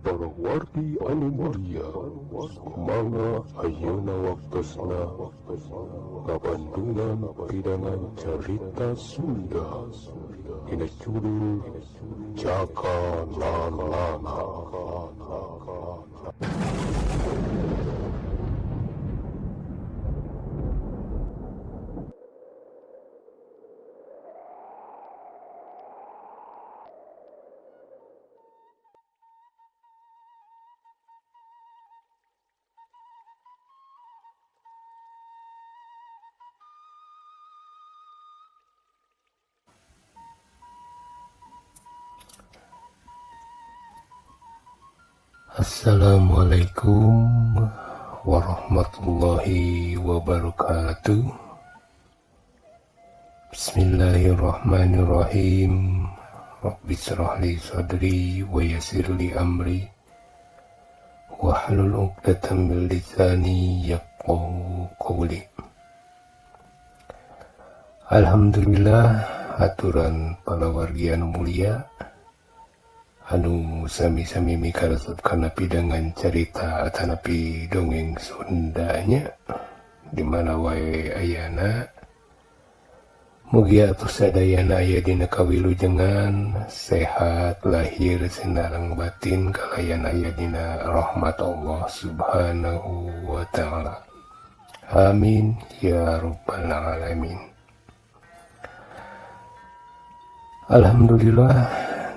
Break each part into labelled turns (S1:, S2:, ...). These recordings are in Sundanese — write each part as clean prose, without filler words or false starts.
S1: Para wargi anu mulia, kumaha ayeuna waktosna kabandungan pidangan carita Sunda dina judul Jaka Lanlana. Assalamualaikum warahmatullahi wabarakatuh. Bismillahirrahmanirrahim. Rabbi shrah li sadri wa yassir li amri wahlul 'uqdatam min lisani yafqahu qawli. Alhamdulillah, aturan para wargi anu mulia anu sami-sami mikaresep kana pidangan carita atanapi dongeng Sundanya dimana wae ayana. Mugi atuh sadayana aya dina kawilujengan sehat lahir sinareng batin kalayan aya dina rahmat Allah Subhanahu wa ta'ala. Amin ya rabbal alamin. Alhamdulillah,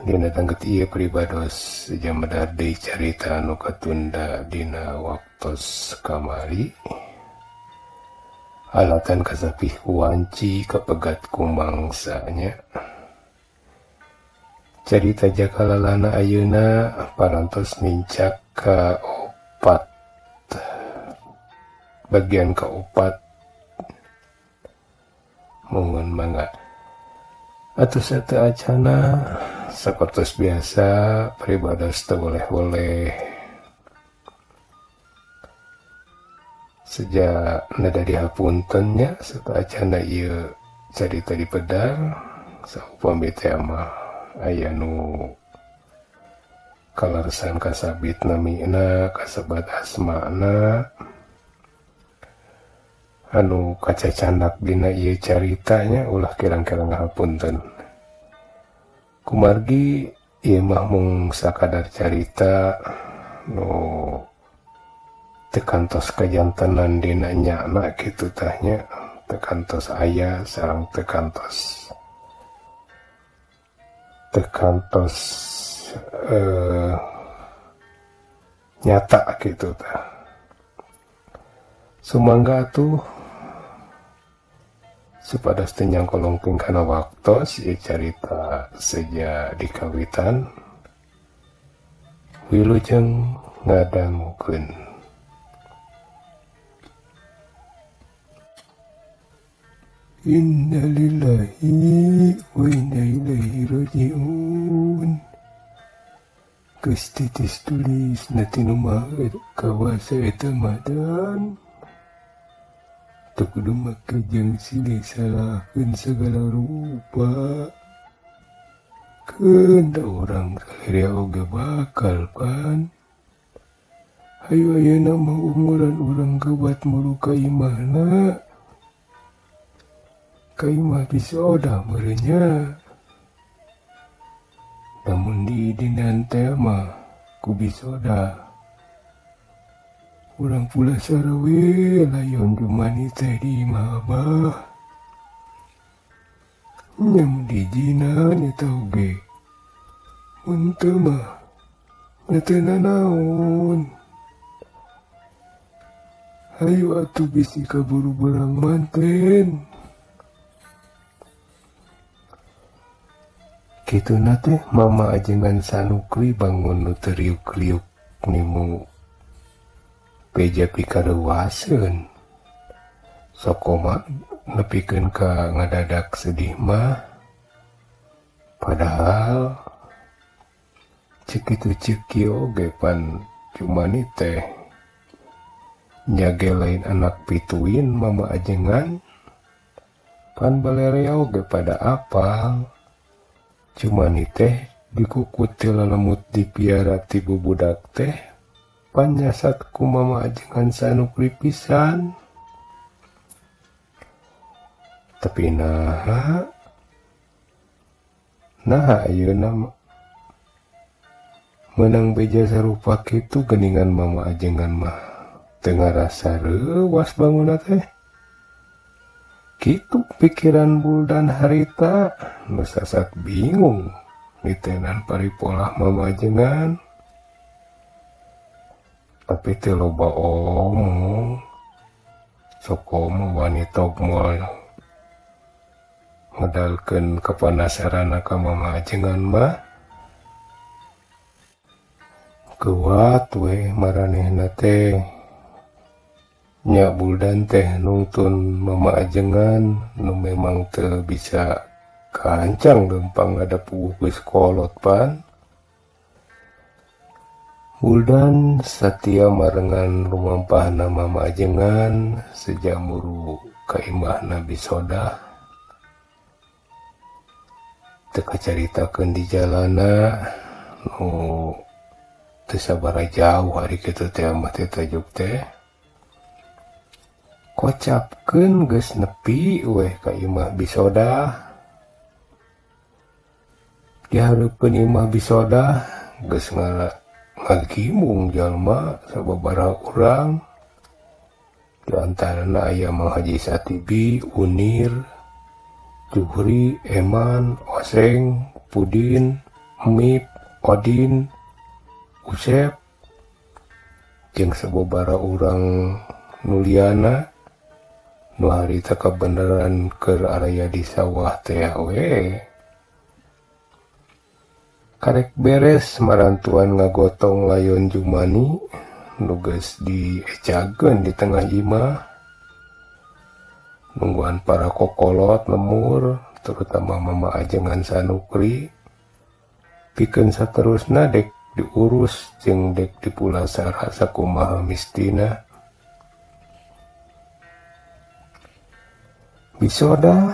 S1: dina tangget ieu pribados jamadar deui carita anu katunda dina waktos kamari. Alatan kasapih wanci kapegat kumangsanya. Carita Jaka Lanlana ayeuna parantos mincak ka opat. Bagian kaopat. Mohon mangga. Atuh sate acana sapertos biasa pribados teu boleh-boleh sejak nada dihapuntennya sate acana ieu carita di pedang saupami teh mah aya nu kalarsan kasabit namina kasebat asmana anu kacacandak dina ieu caritanya ulah kirang-kirang hapunten. Kumargi ieu mah mung sakadar carita nu teu kantos kajantenan dina nyana kitu tahnya, teu kantos aya sareng teu kantos nyata kitu tah. Sumangga atuh supados teu nyangkolongkeun kana waktos ieu carita seja dikawitan wilujeng ngadangukeun. Inna lillahi wa inna ilaihi raji'un. Geus titis tulis natinu mah kawasa eta madan. Teu kudu make jeung silih salahkeun segala rupa. Keunda urang salere oge bakal pan. Hayu ayeuna mah umuran urang geubat mulu ka imahna. Ka imah bisoda meureunnya. Namun di dinan teh mah ku bisoda. Urang pula sarawe layon jumani teh di imah abah. Nyam di jinan eta oge. Mun teu mah teu nanaon. Hayu atuh bisi kaburu beurang manten. Kituna teh mama ajengan sanukri bangun nu teu riuk-riuk nimu peja pikareuwaseun. Sokoma nepikeun ka ngadadak sedih mah. Padahal cek itu cek kieu oge pan cumani teh nyage lain anak pituin mama ajengan. Pan balereo ge pada apal. Cumani teh dikukuti lalemut dipiara ti bubudak teh panyasat ku mama ajengan sanukri pisan. Tapi nah ayeuna menang beja sarupa kitu geningan mama ajengan mah tengah rasa reuwas bangunna teh. Kitu pikiran Buldan harita nu sasat bingung nitenan paripolah mama ajengan. Tapi teu loba omong sok omong wanita moal modalkeun kapanasaran ka mama ajengan mah kuat we maranehna teh nya Buldan teh nungtun mama ajengan nu memang teu bisa kancang lempang ada puguh geus kolot pan. Buldan satia marengan lumampahna mama ajengan sejamuru ka imahna bisodah. Teu kacaritakeun di jalana nu teu sabaraha jauh hari kitu teh mah teh tajuk teh. Kocapkeun geus nepi weh ka imah bisodah. Dihareupeun imah bisodah geus ngagimung jalma sababaraha urang. Di antarana aya Mang Haji Satibi, Unir, Juhri, Eman, Oseng, Pudin, Mip, Odin, Usep, jeung sababaraha urang nuliana nu harita kabeneran keur araya di sawah teh we. Karek beres marantuan ngagotong layon Jumani nu geus diecageun di tengah imah. Nungguan para kokolot lemur terutama mama ajengan sanukri pikeun saterusna dek diurus jeung dek dipulasara sakumaha mistina. Bisodah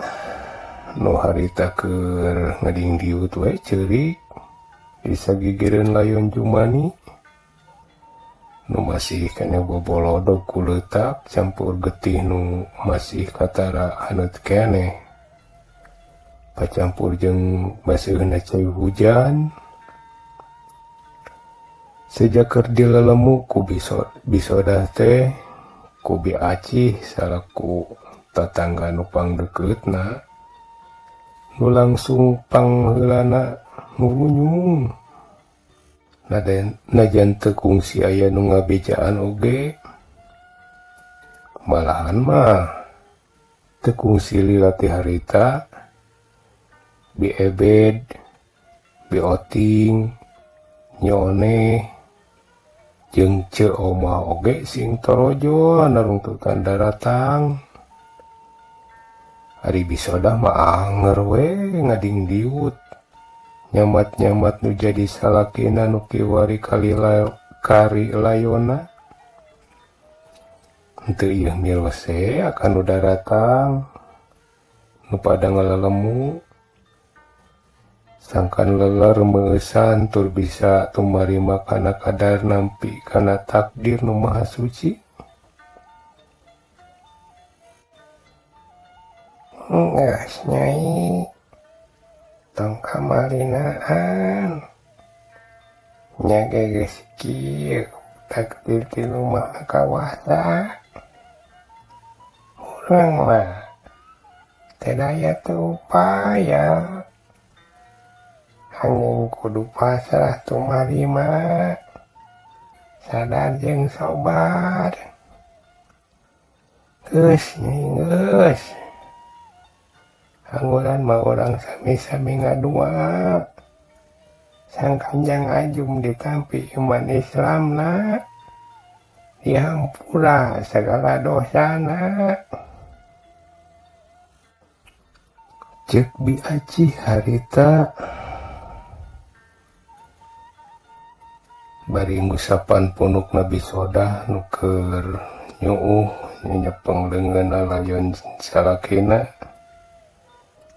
S1: nu harita keur ngadingdiut we ceurik disagigireun layon Jumani nu masih kena bobolodog ku leutak campur getih nu masih katara haneut keneh pacampur jeung baseuhna cai hujan. Sejak keur dilelemu ku bisodah teh ku Bi Acih salaku tatangga nu pangdekeutna nu langsung pangheulana ngurunyung. Najan teu kungsi aya nu ngabejaan oge. Malahan mah teu kungsi lila ti harita Bi Ebed, Bi Oting, Nyone jeung Ceu Oma oge sing torojo narungtutan daratang. Ari bisodah mah anger we ngadingdiut nyamat-nyamat nu jadi salakina nu kiwari kari layona. Henteu ieu milose akan nu daratang nu pada ngalelemu sangkan leler meusan tur bisa tumarima kana kadar nampi kana takdir nu maha suci. Geus Nyai tong kamarinaan nya geus kieu takdir ti nu maha kawasa. Urang mah teu daya teu upaya angin kudu pasrah tumarima sadar jeung sobar. Geus Nyai geus angguran mah orang sami-sami ngadua sang Kanjeng Ajum ditampi iman Islamna dihampura segala dosana. Cek Bi Acih harita bari ngusapan punuk Nabi Sodah nu keur nyuuh nyepeng leungeun layon salakina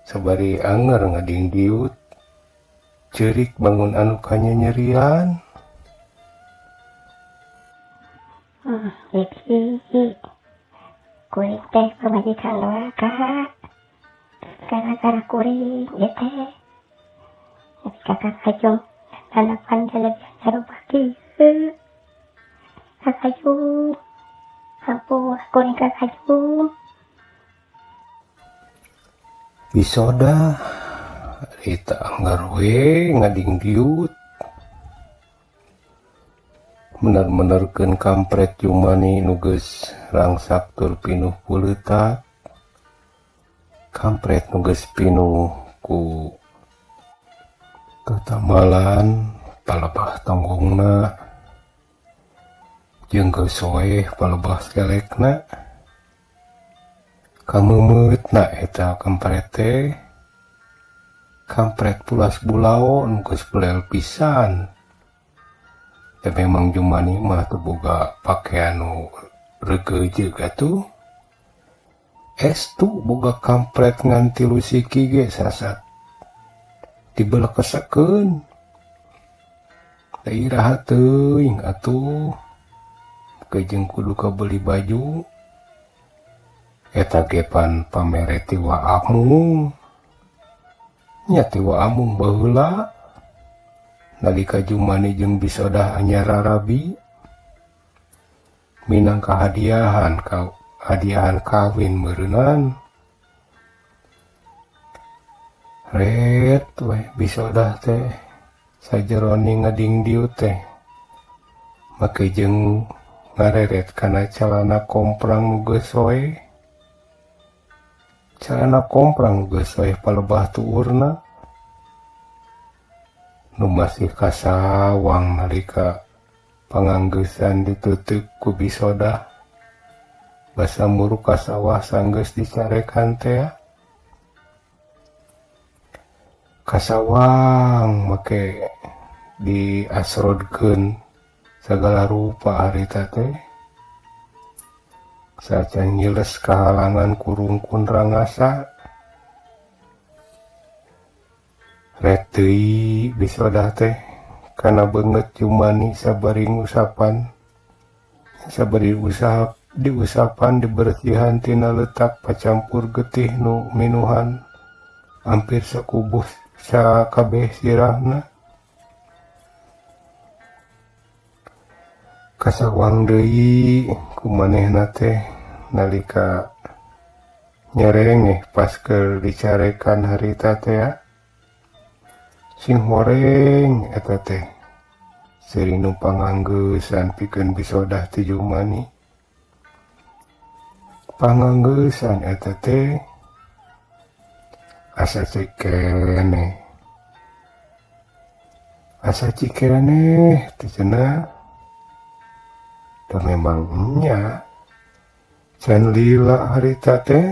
S1: sabari anger ngadingdiut cerik bangun anu kanyanyerian.
S2: Iki kuring teh pamajikan loa kak gara-gara kuring ya teh tapi kakak kajong hanapan jalabian jarum pagi kakak kajong ampun kuring kakak kajong
S1: Bisoda Rita anggarwe ngading diut bener-benerkeun kampret Jumani nuges rangsak tur pinuh puleutak kampret nuges pinuh ku tatamalan palebah tonggongna jeung geus soeh palebah selekna kameumeutna eta kampret teh kampret pulas bulao nuges belel pisan. Dan memang Jumani mah teu boga pakaian nu regeu juga tuh. Estu boga kampret ngan 3 siki ge sasat dibelekesakeun. Da iraha teuing atuh kejeung kudu kabeli baju. Eta ge pan pamere ti wa amung. Nya ti wa amung baheula. Nalika Jumani jeung Bisodah anyar Rabi minangka hadiahan kawin meureunan ret we Bisodah teh sajeroni ngading diut teh make jeung ngareret kana calana komprang nu geus soe calana komprang nu geus soe palebah tuurna nu masih kasawang nalika panganggeusan ditutup ku Bisodah basa muruk kasawah sanggeus dicarekan teh kasawang make diasrodkeun sagala rupa harita teh sacan nyiles kahalangan kurungkun rangasa ret deui Bisodah teh kana beungeut Jumani sabaring usapan diusapan dibersihan tina letak pacampur getih nu minuhan hampir sakubus sakabeh sirahna kasawang deui kumanehna teh nalika nyerengeh pas keur dicarekan harita teh sing horeng eta teh seuring nu panganggeusan pikeun Bisodah ti Jumani panganggeusan eta teh asa cikene teh cenah teh memang nya can lila harita teh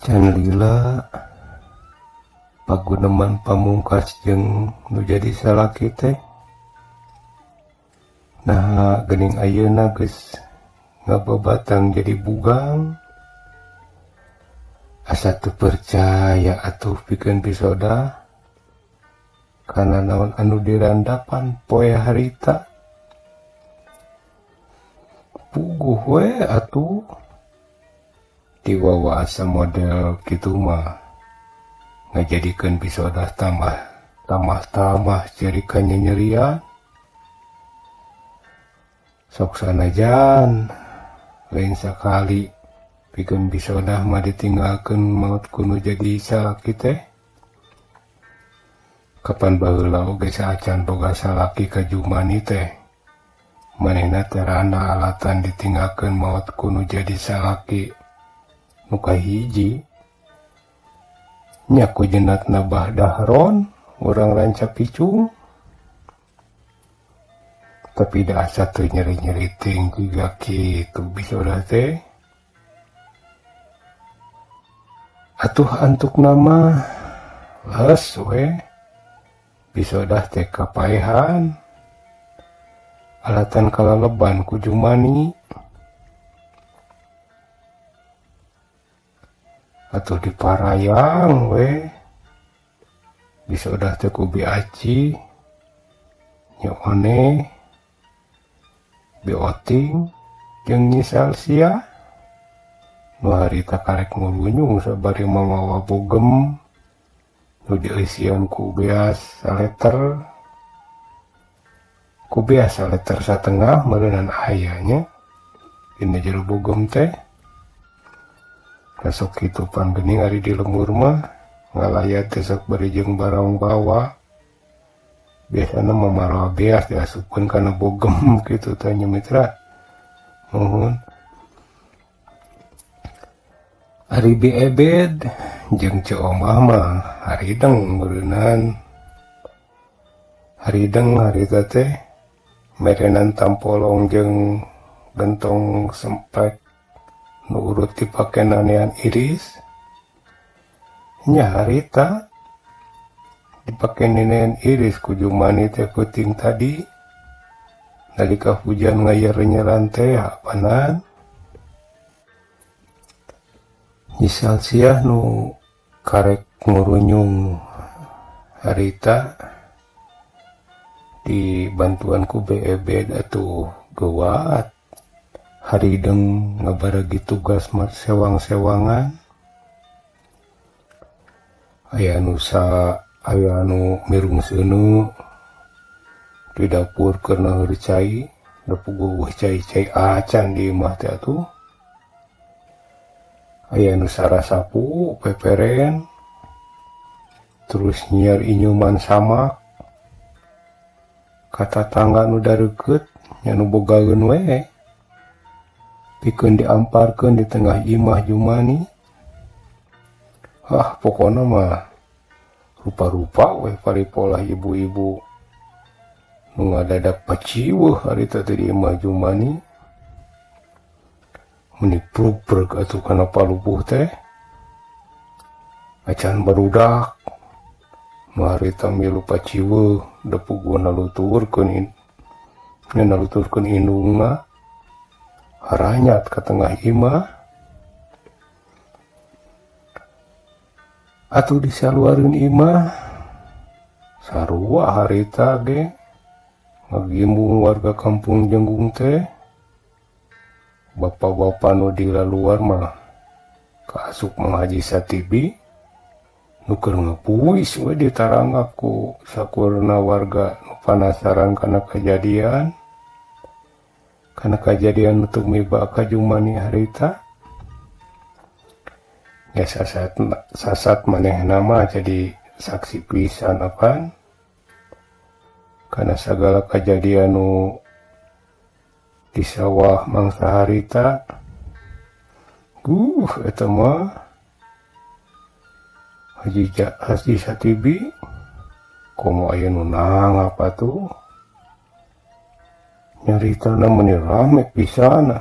S1: can lila paguneman pamungkas jeung nu jadi salaki teh nah geuning ayeuna geus ngababatang jadi bugang asa teu percaya atuh pikeun Bisodah kana naon anu dirandapan poe harita puguh we atuh diwawaasa model kitu mah ngajadikeun Bisodah tambah ceri kanyanyerian sok sanajan lain sakali pikeun Bisodah mah ditinggalkeun maot kuno jadi salaki teh kapan baheula oge saacan boga salaki ka Jumani teh manehna teh rana alatan ditinggalkeun maot kuno jadi salaki nu kahiji nya ku jenatna Bah Dahron urang ranca picung tapi da asa teu nyeri-nyeri ting juga kitu Bisodah teh atuh antuk nama les we Bisodah teh kapaehan alatan kalaleban ku Jumani atuh diparayang we bisa udah teh ku bi aci nya one bi oting jeung Nyi Salsia nu harita karek ngulunyung sabari mamawa bogem nu diisian ku beas saleter satengah meureunana ayanya dina jero bogem teh kasok kitu pan geuning ari di lemur mah ngalayat teh sok bari jeung barang bawa biasana mamarawa beas diasupkeun kana bogem kitu teh nya mitra nuhun. Ari Ebed jeung Ceu Omah mah harideng beureunan harideng harita teh merenan tampolong jeung gentong sempek nu urut dipake nanean iris nya harita dipake nanean iris ku Jumani teh peuting tadi nalika hujan ngayeur-nyeuran teh hapanan Nyi Salsia nu karek ngurunyung harita di bantuan ku Ebed atuh geuat harideng ngabaragi tugas mat sewang-sewangan aya nu mirung seunu di dapur keur cai dapuguh cai acan di imah teh atuh aya nu sarasapu peperen terus nyiar inyuman samak ka tatangga nu dareukeut nya nu bogaeun we pikeun diamparkeun di tengah imah Jumani. Pokona mah rupa-rupa we paripolah ibu-ibu nu ngadadak paciweuh harita teh di imah Jumani. Meni prug-prug atuh kana palupuh teh acan barudak nu harita milu paciweuh da puguh naluturkeun indungna haranyat ka tengah imah atuh disaluareun imah sarua harita ge ngagimbung warga kampung Jenggung teh bapak-bapak nu di luar mah kaasup Mang Haji Satibi nu keur ngapuis we ditaranggap ku sakurna warga nu panasaran kana kejadian nu tumiba ka Jumani harita ya sasat manehna mah jadi saksi pisan apaan kana sagala kejadian nu di sawah mangsa harita eta mah Haji Satibi komo aya nu nangap atuh nyaritana meni rame pisana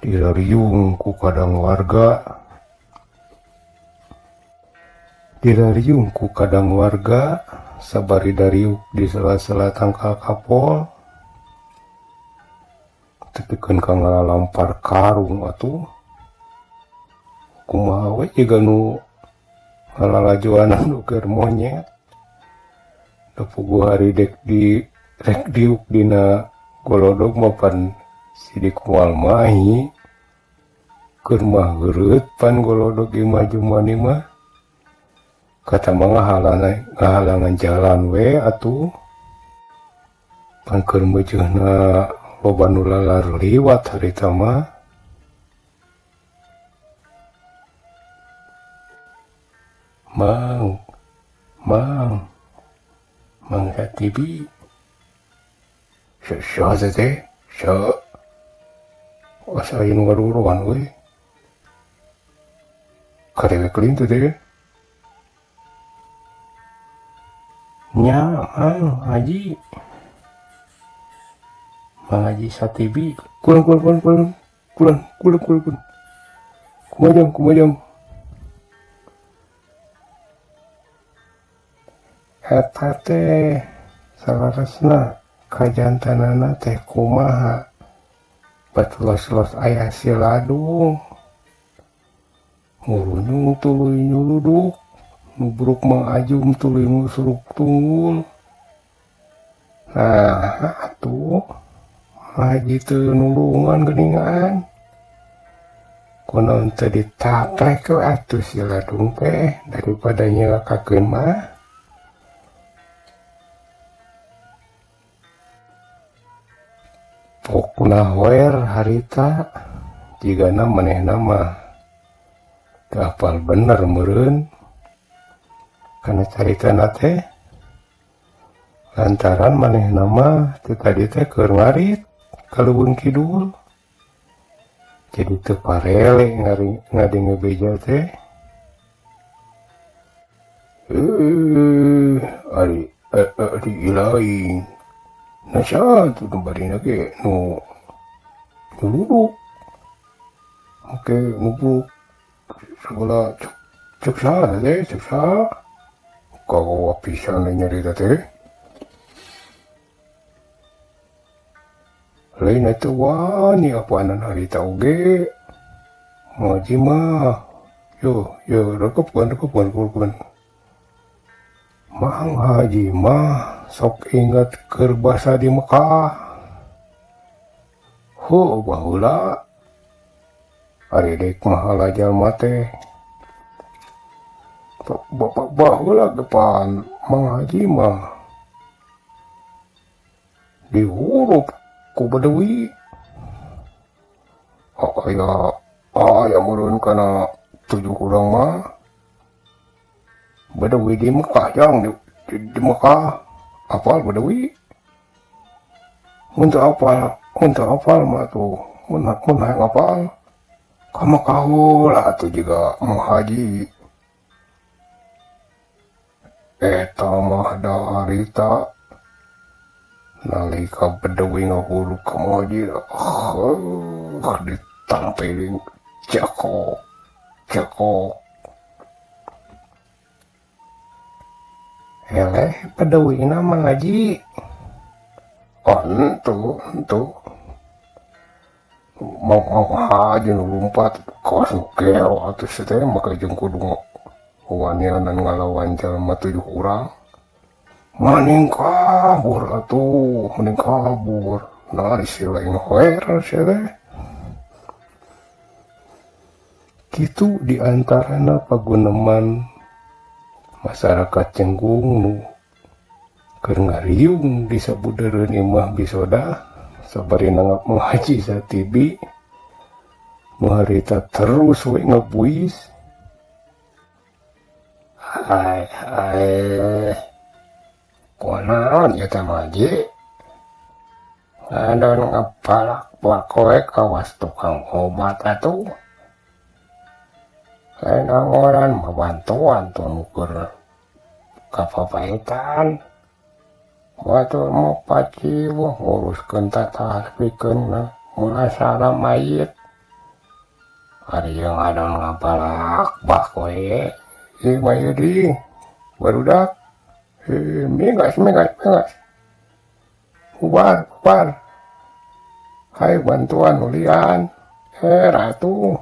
S1: dirariung ku kadang warga sabari dariuk di sela-sela tangkal kapol tepikeun ka ngalampar karung atuh kumaha we jiga nu ngalalajoanan nu keur monyet da puguh hari rek diuk dina golodog mapan sidik moal mahi keur mah geureut pan golodog imah Jumani mah kata mah ngahalangan jalan we atuh pan keur meujeunna loba nu lalar liwat harita mah Mang Satibi saha teh asain ngaruruan we karewek lintu teh nya Mang Haji Satibi kulan kumajang eta teh salarasna kajantanana teh kumaha batulos-los aya siladung ngurunyung tuluy nyuluduk nubruk mang ajum tuluy ngusruk tunggul. Nah atuh haji teu nulungan geuningan kunaon teu ditaplek we atuh si ladung teh daripada nyelakakeun mah. Pokna wer harita jigana manehna mah teu apal bener meureun kana caritana teh lantaran manehna mah teu tadi teh keur ngarit ka Leuweung Kidul jadi teu parele ngadenge beja teh. Ari ilaing nasa tuh tembarina ke nu duduk oke nubruk segala cek saha teh cek saha kawa pisan nyarita teh lain itu wani apaanan harita oge ngaji mah yo rekepkeun Mang Haji mah sok inget keur basa di Mekah. Baheula ari deuk mahala jalma teh. Baheula depan Mang Haji mah dihurup ku Badawi. Aya meureun kana 7 urang mah Badawi di Mekah jang di Mekah apal Badawi untuk apal mah tuh mun hayang apal ka Mekah lah tuh juga Mang Haji eta mah da harita nalika Badawi ngahulu ka Mang Haji ditampelin cekok eleh Badawina Mang Haji entu Mang Haji nu lumpat kaos nu keo atuh teh maka jeung kudu wanianan ngalawan jalma 7 urang mending kabur nah si lain hoer sia teh kitu diantarana paguneman masyarakat Cenggung nu keur ngariung di sabudeureun imah bisoda sabarina Mang Haji satibi nu harita terus we ngebuis. Hai kunaon eta Mang Haji adon ngapalak kowe kawas tukang obat atuh lain orang mah bantuan tuh nuker kapapaitan batur mau paci nguruskeun tatahpikeun muasara mayit ari yang ada ngapalak bah kowe ieu mayit di barudak minggas bubar hai bantuan ulian ratu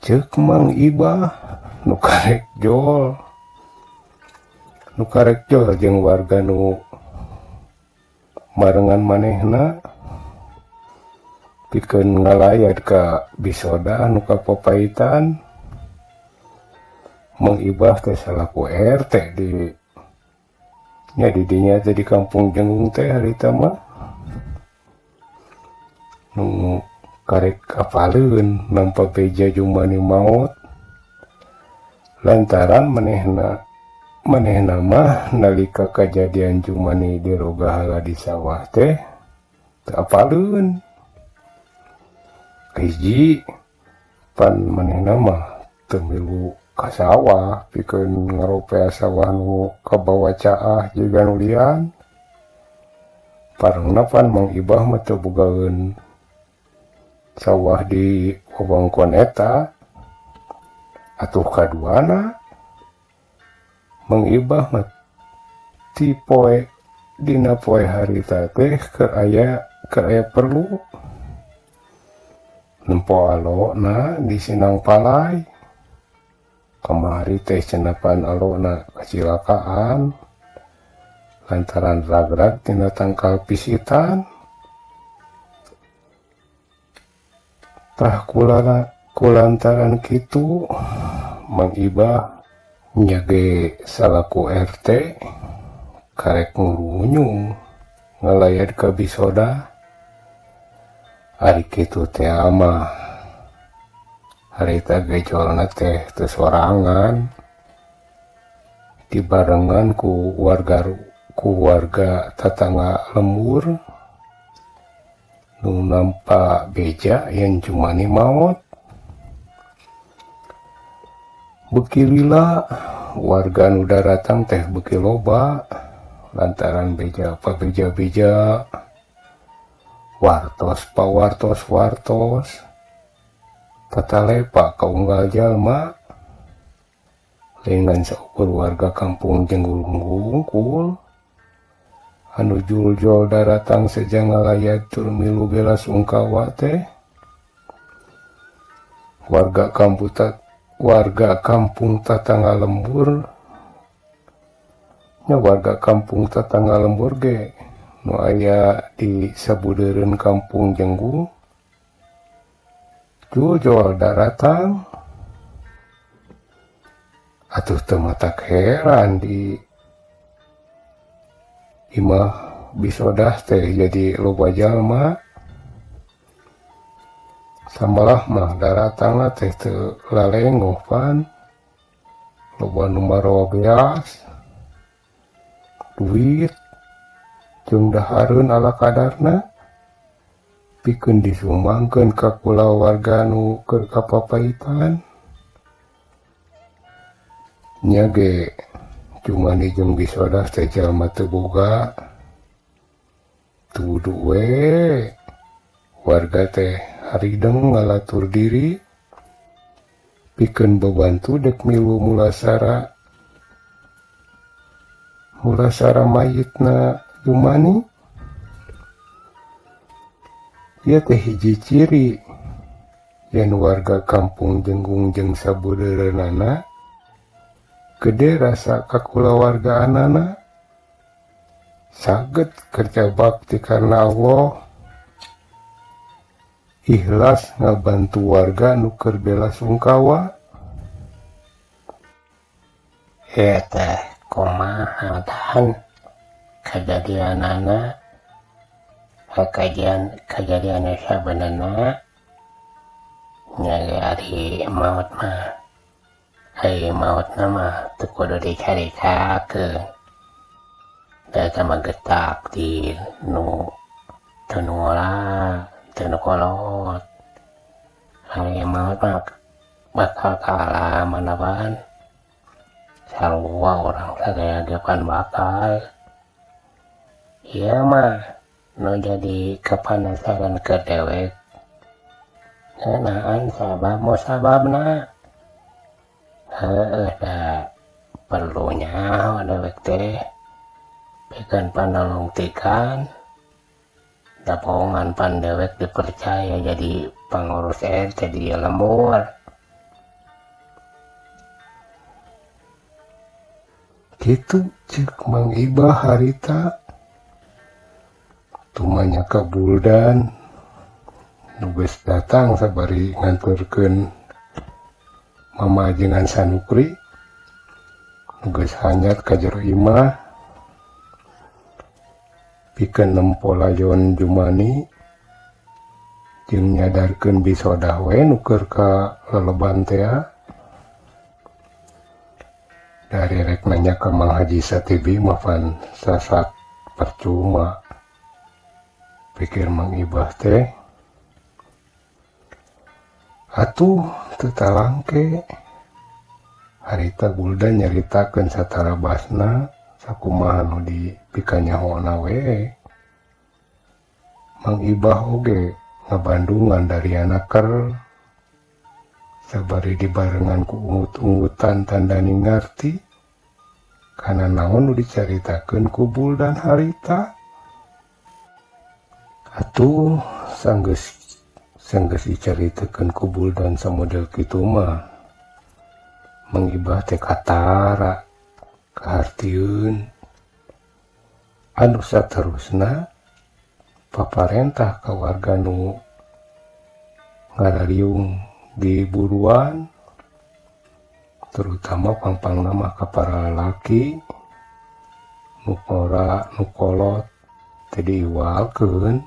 S1: cek Mang Ibah nu karek jol jeung warga nu barengan manehna pikeun ngalayat ka bisoda nu kapapaitan. Mang Ibah teh salaku RT di dinya teh di kampung Jenggung teh harita mah nu karek apaleun nampa beja jumani maut lantaran manehna mah nalika kejadian jumani dirogahala di sawah teh teu apaleun hiji pan manehna mah teu milu ka sawah pikeun ngaropea sawah nu kabawa caah jiga nu lian parengna pan Mang Ibah mah teu bogaeun sawah di wewengkon eta atuh kaduana Mang Ibah mah ti poe dina poe harita teh keur aya perlu nempo alona di Sinang Palai kamari teh cenapan alona kecelakaan lantaran ragrag tina tangkal pisitan. Tah kulantaran kitu Mang Ibah nyage salaku RT karek ngurunyung ngalayat ke bisoda. Ari kitu teh ama harita gejolna teh teu sorangan dibarengan ku warga tetangga lembur nu nampa beja yang cumani maot. Beuki lila warga nu daratang teh beuki loba lantaran beja wartos tatalepa kaunggal jalma lengan saukur warga kampung Jenggulung anu jul-jul daratang saja ngalayat tur milu bela sungkawa teh. Warga kampung tatangga lembur ge nu aya di sabudeureun kampung Jenggung jul-jul daratang atuh teu matak heran di imah bisodah teh jadi loba jalma. Sambalah mah daratangna teh teu lalengoh pan loba nu maroa beas duit jeung dahareun ala kadarna pikeun disumbangkeun ka kula warga nu keur kapapaitan. Nya ge cumani jeung bisodah teh jalma teu boga tudu we warga teh harideng ngalatur diri pikeun bebantu dek milu mulasara mayitna jumani. Ieu teh hiji ciri yen warga kampung Jenggung jeung sabudeureunana gede rasa kakulawargaanana saged kerja bakti karena Allah ikhlas ngabantu warga nu keur bela sungkawa.
S3: Teh kumaha dan kejadianana kejadian sabenerna nyari ari maut mah teu kudu dicaritakeun data magetak di nu teu ngolah teu kolot. Ari maut mah bakal kalah manapan sarua orang sagaya bakal. Ieu mah nu jadi kepanasaran ke dewek ngeunaan sababna da perlunya dewek teh pikeun panalungtikan da paungan pan dewek dipercaya jadi pangurus RT di lembur.
S1: Kitu ceuk Mang Ibah harita tumanya ka Buldan nu geus datang sabari nganturkeun Mama jeung Sanukri nu geus hanyat ka jero imah pikeun nempo layon jumani jeung nyadarkeun bisodah we nu keur ka leleban teh. Dari rek nanya ke Mang Haji Satibi mafan sasat percuma pikir Mang Ibah teh. Atuh teu talangke harita Buldan nyaritakeun satarabasna sakumaha nu dipikanyahona we. Mang Ibah oge ngabandungan dari anaker sabari dibarengan ku ungut-ungutan tandani ngarti kana naon nu dicaritakeun ku Buldan harita. Atuh sanggeus dicaritakeun ku Buldan samodel kitu mah mengibah teh katara kahartieun anu saterusna paparentah ka warga nu ngarariung di buruan terutama pang-pangna mah ka para lalaki nu kolot teh diiwalkeun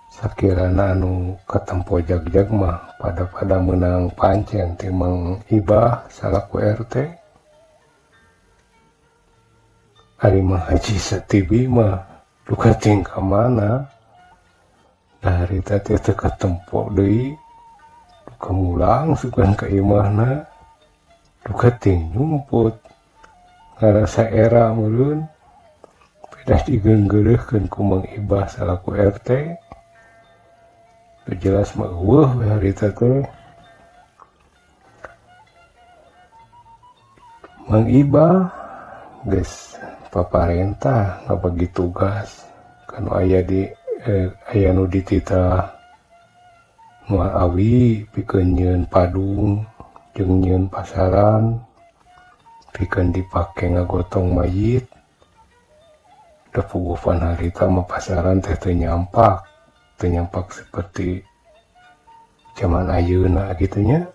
S1: sakirana anu katempo jag-jag mah pada menang pancen timang ibah salaku RT ari mah Haji Satibi mah duka ting ka mana dari teh teu katempo deui duka mulang sugan ka imahna duka ting nyumput ngarasa era meureun pedas digeunggeureukkeun ku Mang Ibah salaku RT teu jelas mah eueuh we harita teh Mang Ibah geus paparentah ngabagi tugas kanu aya di aya nu dititah moal awi pikeun nyieun padung jeung nyieun pasaran pikeun dipake ngagotong mayit da puguhan harita mah pasaran teh teu nyampak seperti zaman ayeuna kitu nya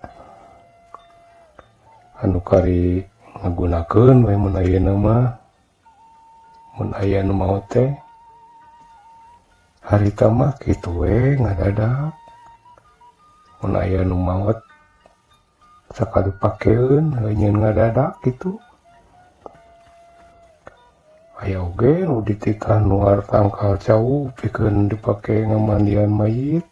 S1: anu kari ngagunakeun we mun ayeuna mah mun aya nu maot teh harita mah kitu we ngadadak mun aya nu maot sakali pakeun heunyieun ngadadak kitu aya oge nu dititah nuar tangkal cau pikeun dipake ngamandian mayit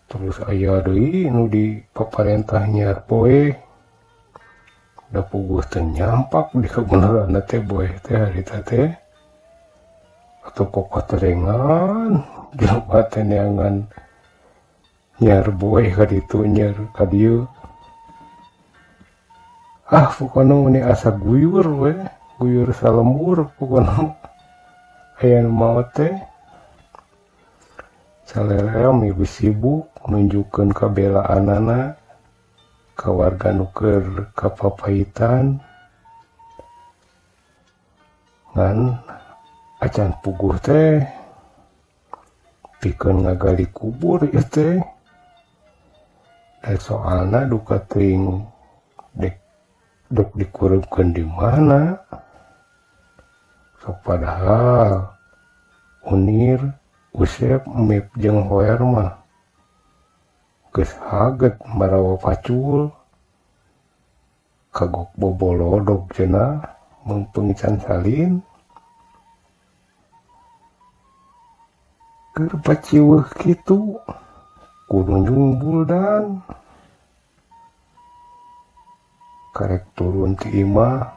S1: terus aya deui nu di paparentah nyiar poe da puguh teu nyampak di kebenaranna teh boe teh harita teh atuh kokoterengan jelema teh neangan nyiar boe ka ditu nyiar ka dieu pokona meni asa guyur we guyur salembur pokona aya nu maot teh salera ibu sibuk nunjukkeun kabelaanana ka warga nu keur kapapahitan ngan acan puguh teh pikeun ngagali kubur ieu teh da soalna duka teuing dek dikureupkeun di mana sok padahal Unir Usep Mip jeung Hoer mah geus haget marawa pacul kagok bobolodog cenah mengpeung can salin keur paciweuh kitu kudu nyumbul dan karek turun ti imah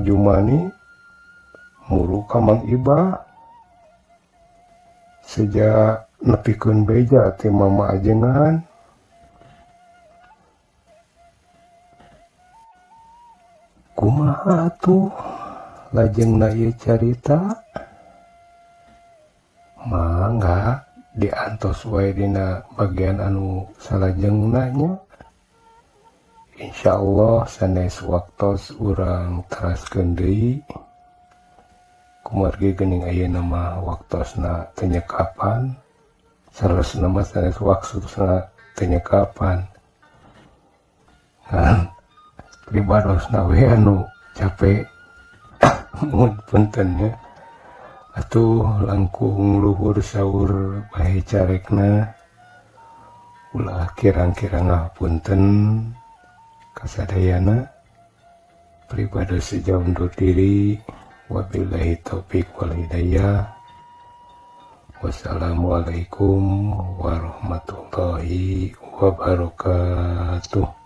S1: Jumani muru ka Mang Ibah sejak nepikeun beja ti mama ajengan kumaha atuh lajengna ieu carita mangga diantos wae dina bagian anu salajengna nya insyaallah sanes waktos urang teraskeun deui kumargi geuning ayeuna mah waktosna teu nyekapan saresna mah sanes waktosna teu nyekapan kan pribadosna we anu capek mun punten nya atuh langkung luhur saur bae carekna ulah kirang-kirang ngapunten kasadayana pribados sejauh undur diri wabillahi taufik wal hidayah wassalamualaikum warahmatullahi wabarakatuh.